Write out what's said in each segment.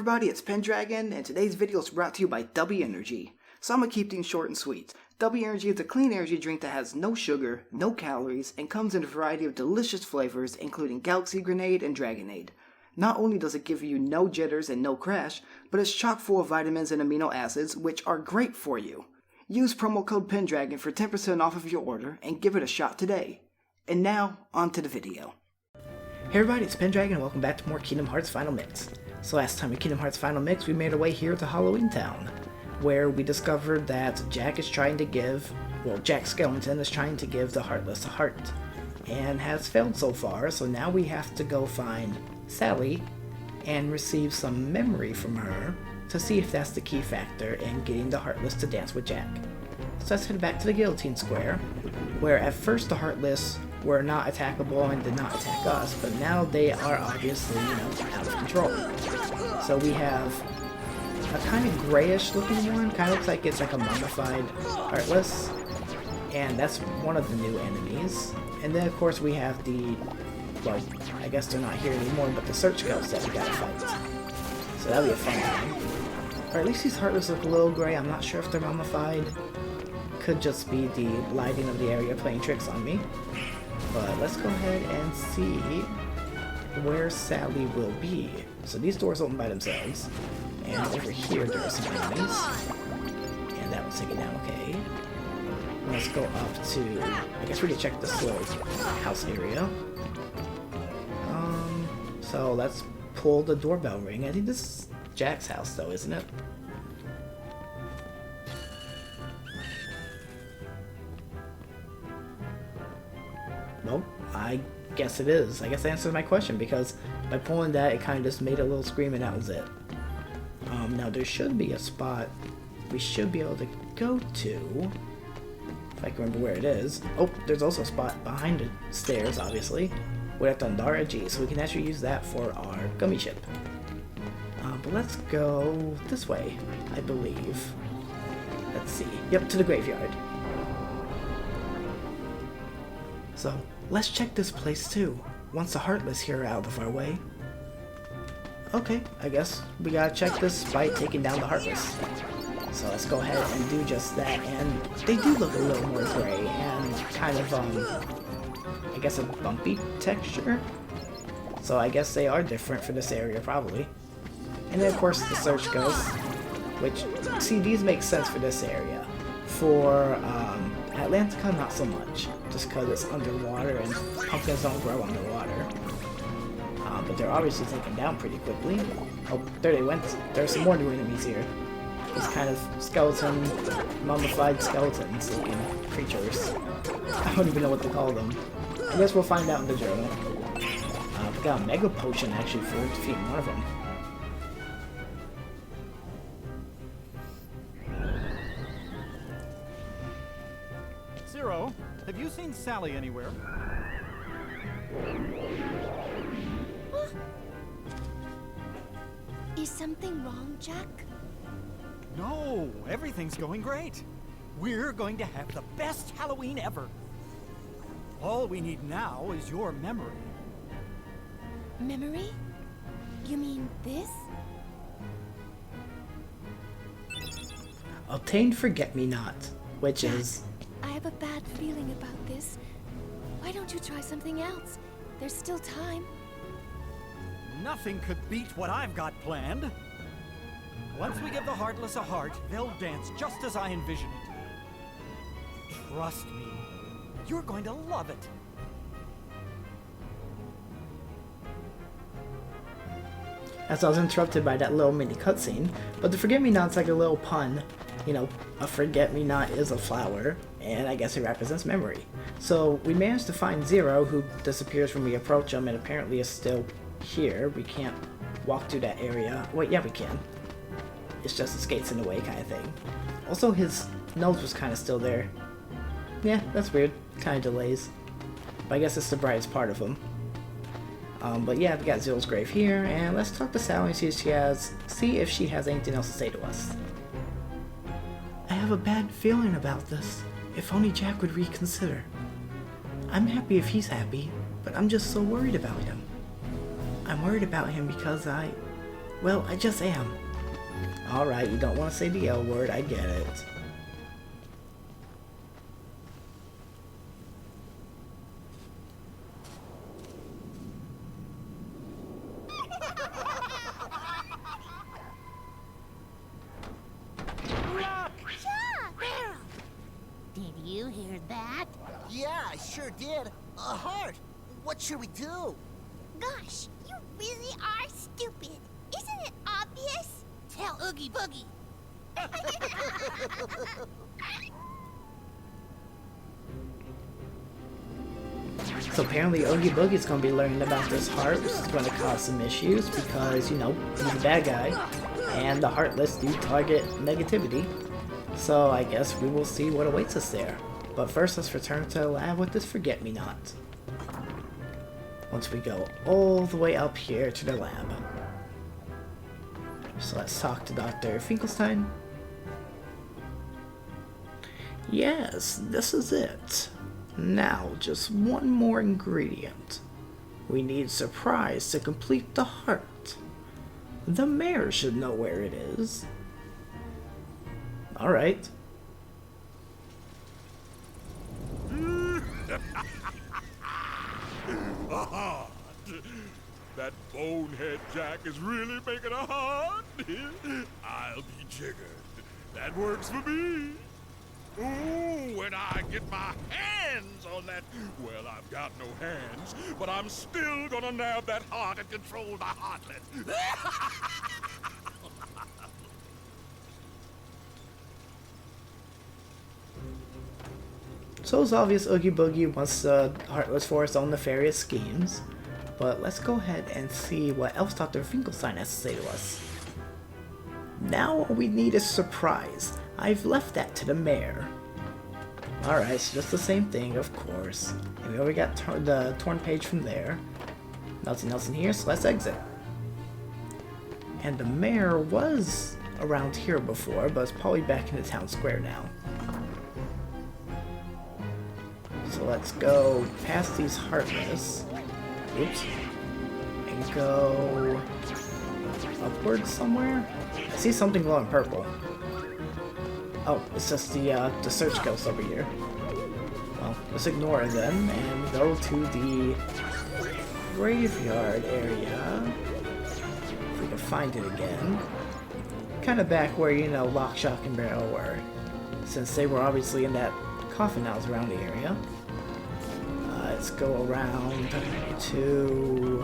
everybody, it's Pendragon, and today's video is brought to you by W Energy. So I'm gonna keep things short and sweet. W Energy is a clean energy drink that has no sugar, no calories, and comes in a variety of delicious flavors, including Galaxy Grenade and Dragonade. Not only does it give you no jitters and no crash, but it's chock full of vitamins and amino acids, which are great for you. Use promo code Pendragon for 10% off of your order, and give it a shot today. And now, on to the video. Hey everybody, it's Pendragon, and welcome back to more Kingdom Hearts Final Mix. So last time in Kingdom Hearts Final Mix, we made our way here to Halloween Town, where we discovered that Jack Skellington is trying to give the Heartless a heart, and has failed so far, so now we have to go find Sally and receive some memory from her to see if that's the key factor in getting the Heartless to dance with Jack. So let's head back to the Guillotine Square, where at first the Heartless were not attackable and did not attack us, but now they are obviously, out of control. So we have a kind of grayish looking one, kind of looks like it's like a mummified Heartless, and that's one of the new enemies. And then of course we have the, well, I guess they're not here anymore, but the Search Ghosts that we gotta fight. So that'll be a fun time. Or at least these Heartless look a little gray, I'm not sure if they're mummified. Could just be the lighting of the area playing tricks on me. But let's go ahead and see where Sally will be. So these doors open by themselves. And over here there are some enemies. And that one's taken down, okay. Let's go up to, I guess we can check this little house area. So let's pull the doorbell ring. I think this is Jack's house though, isn't it? Nope, I guess it is. I guess that answers my question, because by pulling that, it kind of just made a little scream and that was it. Now there should be a spot we should be able to go to, if I can remember where it is. Oh, there's also a spot behind the stairs, obviously, with Thundara G, so we can actually use that for our gummy ship. But let's go this way, I believe. Let's see. Yep, to the graveyard. So, let's check this place too, once the Heartless here are out of our way. Okay, I guess we gotta check this by taking down the Heartless. So let's go ahead and do just that, and they do look a little more gray, and kind of, I guess a bumpy texture? So I guess they are different for this area, probably. And then of course the Search Ghosts, which, see, these make sense for this area. For, Atlantica, not so much, just because it's underwater and pumpkins don't grow underwater. But they're obviously taken down pretty quickly. Oh, there they went. There's some more new enemies here. These kind of skeleton, mummified skeletons looking creatures. I don't even know what to call them. I guess we'll find out in the journal. We got a Mega Potion actually for defeating one of them. Zero, have you seen Sally anywhere? Is something wrong, Jack? No, everything's going great. We're going to have the best Halloween ever. All we need now is your memory. Memory? You mean this? Obtained Forget-Me-Not, which Jack, is... I have a bad feeling about this. Why don't you try something else? There's still time. Nothing could beat what I've got planned. Once we give the Heartless a heart, they'll dance just as I envision it. Trust me, you're going to love it. As I was interrupted by that little mini cutscene, but the Forget-Me-Not's like a little pun. A Forget-Me-Not is a flower, and I guess it represents memory. So we managed to find Zero, who disappears when we approach him and apparently is still here. We can't walk through that area. Wait, yeah we can. It's just the skates in the way kind of thing. Also his nose was kind of still there. Yeah, that's weird. Kind of delays. But I guess it's the brightest part of him. But yeah, we got Zero's grave here, and let's talk to Sally and see if she has anything else to say to us. I have a bad feeling about this. If only Jack would reconsider. I'm happy if he's happy, but I'm just so worried about him. I'm worried about him because Well, I just am. Alright, you don't want to say the L word, I get it. Did you hear that? Yeah, I sure did. A heart. What should we do? Gosh, you really are stupid. Isn't it obvious? Tell Oogie Boogie. So apparently Oogie Boogie's gonna be learning about this heart, which is gonna cause some issues because, you know, he's a bad guy, and the Heartless do target negativity. So I guess we will see what awaits us there. But first, let's return to the lab with this Forget-Me-Not. Once we go all the way up here to the lab. So let's talk to Dr. Finkelstein. Yes, this is it. Now, just one more ingredient. We need Surprise to complete the heart. The mayor should know where it is. Alright. That bonehead Jack is really making a heart. I'll be jiggered. That works for me. Ooh, when I get my hands on that... Well, I've got no hands, but I'm still gonna nab that heart and control the Heartless. So it's obvious Oogie Boogie wants the Heartless for his own nefarious schemes. But let's go ahead and see what else Dr. Finkelstein has to say to us. Now all we need is Surprise. I've left that to the mayor. Alright, so just the same thing, of course. And we already got the torn page from there. Nothing else in here, so let's exit. And the mayor was around here before, but it's probably back in the town square now. So let's go past these Heartless. Oops. And go upwards somewhere? I see something glowing purple. Oh, it's just the search ghost over here. Well, let's ignore it then and go to the graveyard area. If we can find it again. Kind of back where, you know, Lock, Shock, and Barrel were. Since they were obviously in that coffin house around the area. Let's go around to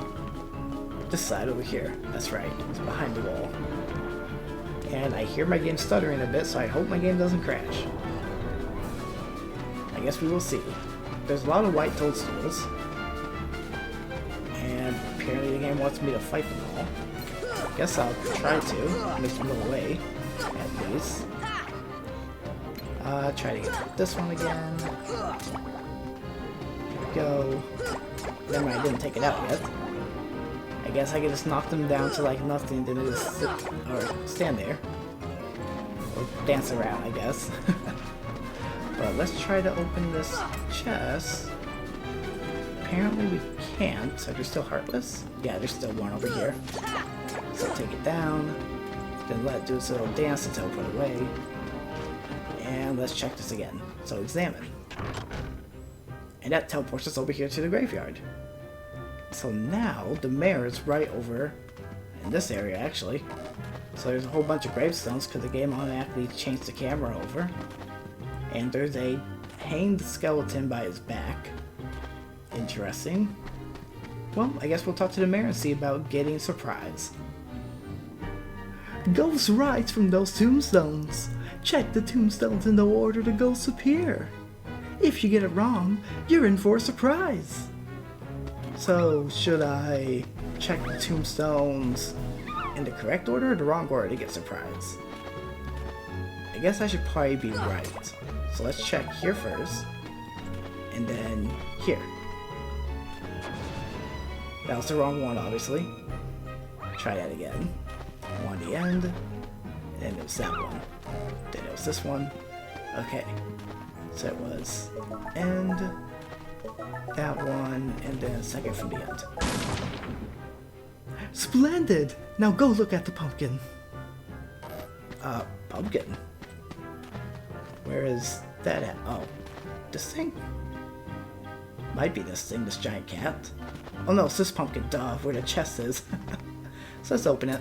this side over here. That's right, it's behind the wall. And I hear my game stuttering a bit, so I hope my game doesn't crash. I guess we will see. There's a lot of white toadstools. And apparently the game wants me to fight them all. Guess I'll try to, make them go away, at least. Try to get this one again. Go. Never mind, I didn't take it out yet. I guess I can just knock them down to like nothing, then just sit or stand there. Or dance around, I guess. But let's try to open this chest. Apparently we can't. So they're still Heartless? Yeah, there's still one over here. So take it down. Then let it do its little dance until put it away. And let's check this again. So examine. And that teleports us over here to the graveyard. So now, the mayor is right over in this area, actually. So there's a whole bunch of gravestones because the game automatically changed the camera over. And there's a hanged skeleton by his back. Interesting. Well, I guess we'll talk to the mayor and see about getting Surprise. Ghosts rise from those tombstones. Check the tombstones in the order the ghosts appear. If you get it wrong, you're in for a surprise. So, should I check the tombstones in the correct order or the wrong order to get Surprise? I guess I should probably be right. So let's check here first, and then here. That was the wrong one, obviously. Try that again. One at the end, and it was that one. Then it was this one. Okay. So it was end, that one, and then second from the end. Splendid! Now go look at the pumpkin. Pumpkin? Where is that at? Oh, this thing? Might be this thing, this giant cat. Oh no, it's this pumpkin, duh, where the chest is. So let's open it.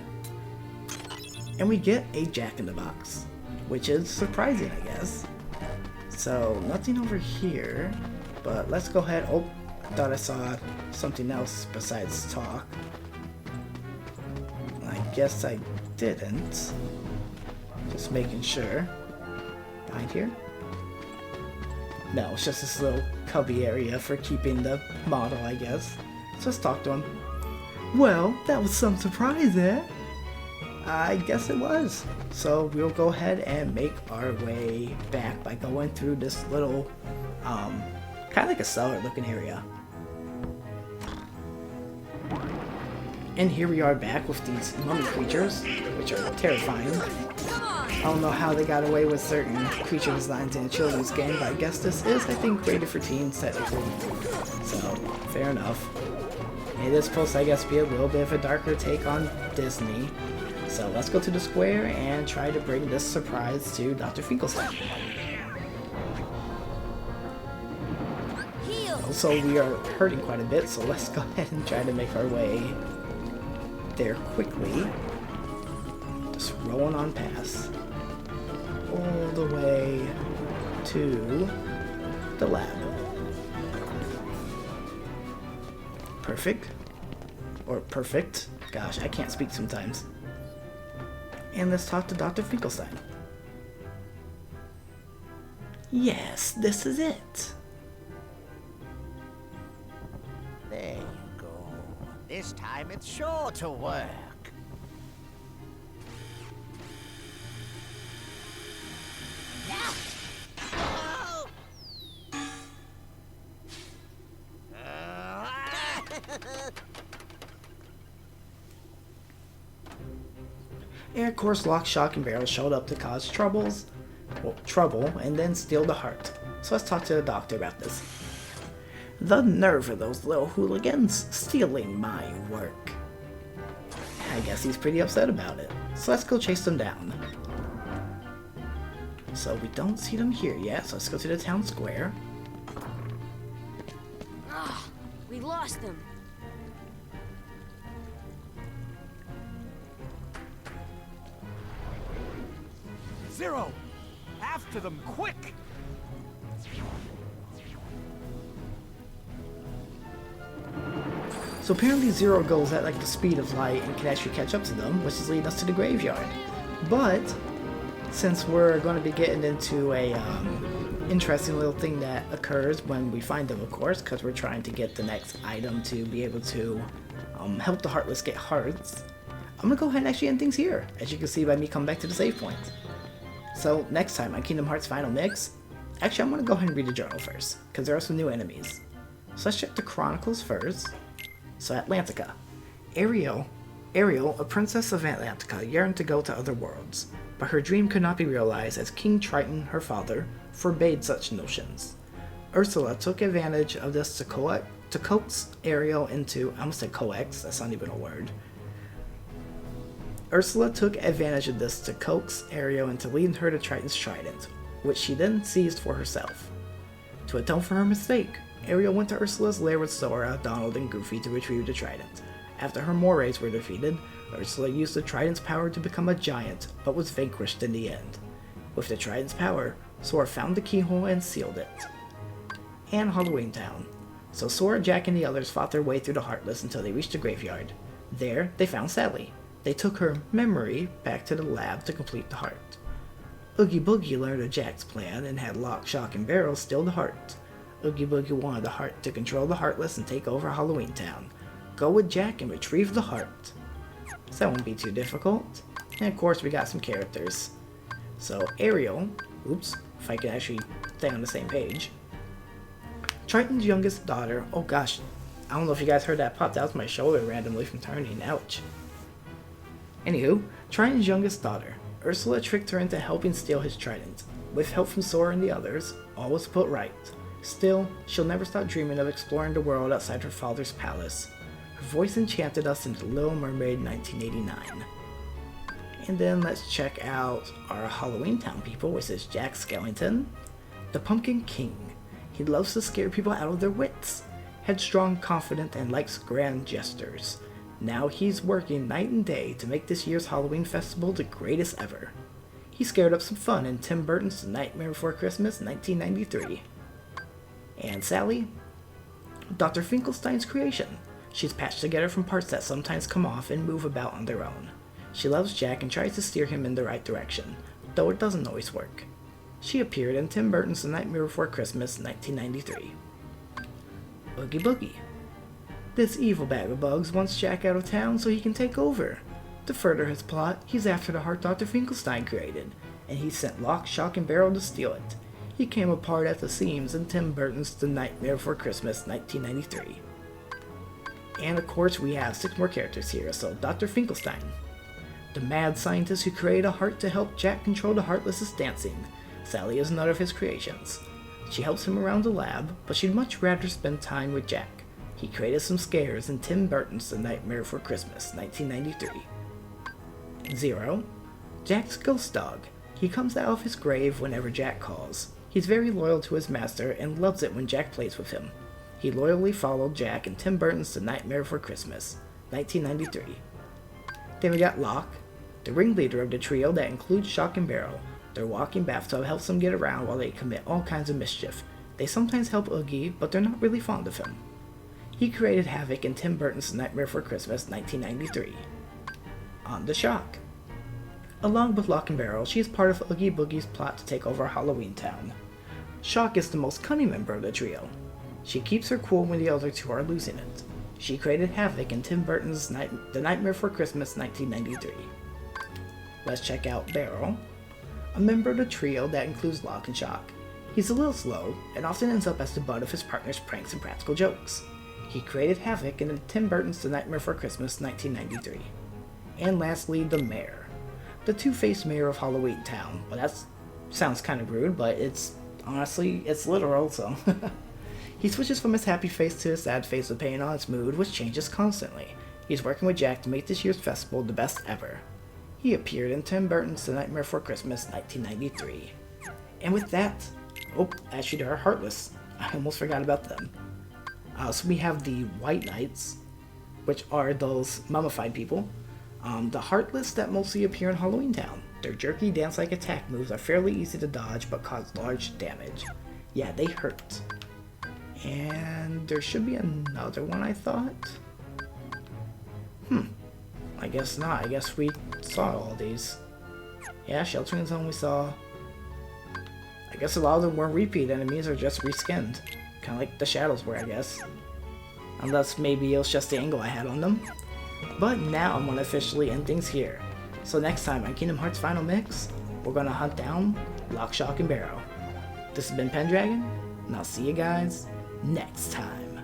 And we get a Jack-in-the-Box, which is surprising, I guess. So, nothing over here, but let's go ahead. Oh, I thought I saw something else besides talk. I guess I didn't. Just making sure. Behind here? No, it's just this little cubby area for keeping the model, I guess. So let's talk to him. Well, that was some surprise, eh? I guess it was. So we'll go ahead and make our way back by going through this little, kind of like a cellar looking area. And here we are back with these mummy creatures, which are terrifying. I don't know how they got away with certain creature designs in a children's game, but I guess this is, I think, rated for teens technically. So, fair enough. It is supposed to, I guess, be a little bit of a darker take on Disney. So let's go to the square and try to bring this surprise to Dr. Finkelstein. Also, we are hurting quite a bit, so let's go ahead and try to make our way there quickly. Just rolling on past. All the way to the lab. Perfect. Or perfect. Gosh, I can't speak sometimes. And let's talk to Dr. Finkelstein. Yes, this is it. There you go. This time it's sure to work. Oh! And of course, Lock, Shock, and Barrel showed up to cause trouble, and then steal the heart. So let's talk to the doctor about this. The nerve of those little hooligans stealing my work. I guess he's pretty upset about it. So let's go chase them down. So we don't see them here yet, so let's go to the town square. Ah, we lost them. Zero! After them, quick! So apparently Zero goes at like the speed of light and can actually catch up to them, which is leading us to the graveyard. But since we're going to be getting into a interesting little thing that occurs when we find them, of course, because we're trying to get the next item to be able to help the Heartless get hearts, I'm going to go ahead and actually end things here, as you can see by me coming back to the save point. So next time on Kingdom Hearts Final Mix, actually I'm going to go ahead and read the journal first, because there are some new enemies. So let's check the Chronicles first. So Atlantica. Ariel, a princess of Atlantica, yearned to go to other worlds, but her dream could not be realized as King Triton, her father, forbade such notions. Ursula took advantage of this to coax Ariel into, I almost said coax, that's not even a word. Ursula took advantage of this to coax Ariel into leading her to Triton's trident, which she then seized for herself. To atone for her mistake, Ariel went to Ursula's lair with Sora, Donald, and Goofy to retrieve the trident. After her mores were defeated, Ursula used the trident's power to become a giant, but was vanquished in the end. With the trident's power, Sora found the keyhole and sealed it. And Halloween Town. So Sora, Jack, and the others fought their way through the Heartless until they reached the graveyard. There, they found Sally. They took her memory back to the lab to complete the heart. Oogie Boogie learned of Jack's plan and had Lock, Shock, and Barrel steal the heart. Oogie Boogie wanted the heart to control the Heartless and take over Halloween Town. Go with Jack and retrieve the heart. So that won't be too difficult. And of course we got some characters. So Ariel, oops, if I could actually stay on the same page. Triton's youngest daughter, oh gosh, I don't know if you guys heard that pop, that was my shoulder randomly from turning, ouch. Anywho, Triton's youngest daughter. Ursula tricked her into helping steal his trident. With help from Sora and the others, all was put right. Still, she'll never stop dreaming of exploring the world outside her father's palace. Her voice enchanted us into Little Mermaid 1989. And then let's check out our Halloween Town people, which is Jack Skellington, the Pumpkin King. He loves to scare people out of their wits. Headstrong, confident, and likes grand gestures. Now he's working night and day to make this year's Halloween festival the greatest ever. He scared up some fun in Tim Burton's The Nightmare Before Christmas 1993. And Sally? Dr. Finkelstein's creation. She's patched together from parts that sometimes come off and move about on their own. She loves Jack and tries to steer him in the right direction, though it doesn't always work. She appeared in Tim Burton's The Nightmare Before Christmas 1993. Oogie Boogie. This evil bag of bugs wants Jack out of town so he can take over. To further his plot, he's after the heart Dr. Finkelstein created, and he sent Lock, Shock, and Barrel to steal it. He came apart at the seams in Tim Burton's The Nightmare Before Christmas 1993. And of course we have 6 more characters here, so Dr. Finkelstein. The mad scientist who created a heart to help Jack control the Heartless's dancing. Sally is another of his creations. She helps him around the lab, but she'd much rather spend time with Jack. He created some scares in Tim Burton's The Nightmare Before Christmas 1993. 0. Jack's ghost dog. He comes out of his grave whenever Jack calls. He's very loyal to his master and loves it when Jack plays with him. He loyally followed Jack in Tim Burton's The Nightmare Before Christmas 1993. Then we got Locke, the ringleader of the trio that includes Shock and Barrel. Their walking bathtub helps them get around while they commit all kinds of mischief. They sometimes help Oogie, but they're not really fond of him. He created havoc in Tim Burton's The Nightmare Before Christmas 1993. On to Shock. Along with Lock and Barrel, she is part of Oogie Boogie's plot to take over Halloween Town. Shock is the most cunning member of the trio. She keeps her cool when the other two are losing it. She created havoc in Tim Burton's The Nightmare Before Christmas 1993. Let's check out Barrel, a member of the trio that includes Lock and Shock. He's a little slow, and often ends up as the butt of his partner's pranks and practical jokes. He created havoc in Tim Burton's The Nightmare Before Christmas 1993. And lastly, the Mayor, the two-faced mayor of Halloween Town. Well, that sounds kind of rude, but it's literal, so. He switches from his happy face to his sad face depending on its mood, which changes constantly. He's working with Jack to make this year's festival the best ever. He appeared in Tim Burton's The Nightmare Before Christmas 1993. And with that, actually there are Heartless. I almost forgot about them. So we have the White Knights, which are those mummified people. The Heartless that mostly appear in Halloween Town. Their jerky dance-like attack moves are fairly easy to dodge but cause large damage. Yeah, they hurt. And there should be another one, I thought? I guess not. I guess we saw all these. Yeah, Sheltering Zone we saw. I guess a lot of them weren't repeat enemies or just reskinned. Kind of like the Shadows were, I guess. Unless maybe it was just the angle I had on them. But now I'm going to officially end things here. So next time on Kingdom Hearts Final Mix, we're going to hunt down Lock, Shock, and Barrel. This has been Pendragon, and I'll see you guys next time.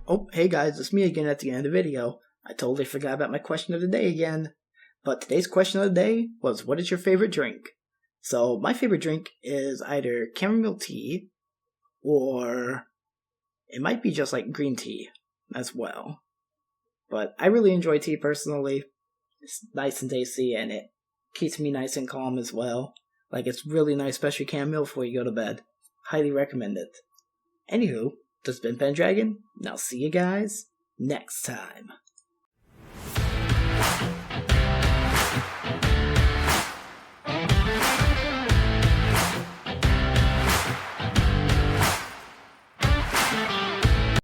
Oh, hey guys, it's me again at the end of the video. I totally forgot about my question of the day again. But today's question of the day was, what is your favorite drink? So my favorite drink is either chamomile tea, or it might be just like green tea as well. But I really enjoy tea personally. It's nice and tasty, and it keeps me nice and calm as well. Like, it's really nice, especially chamomile before you go to bed. Highly recommend it. Anywho, this has been Pendragon, and I'll see you guys next time.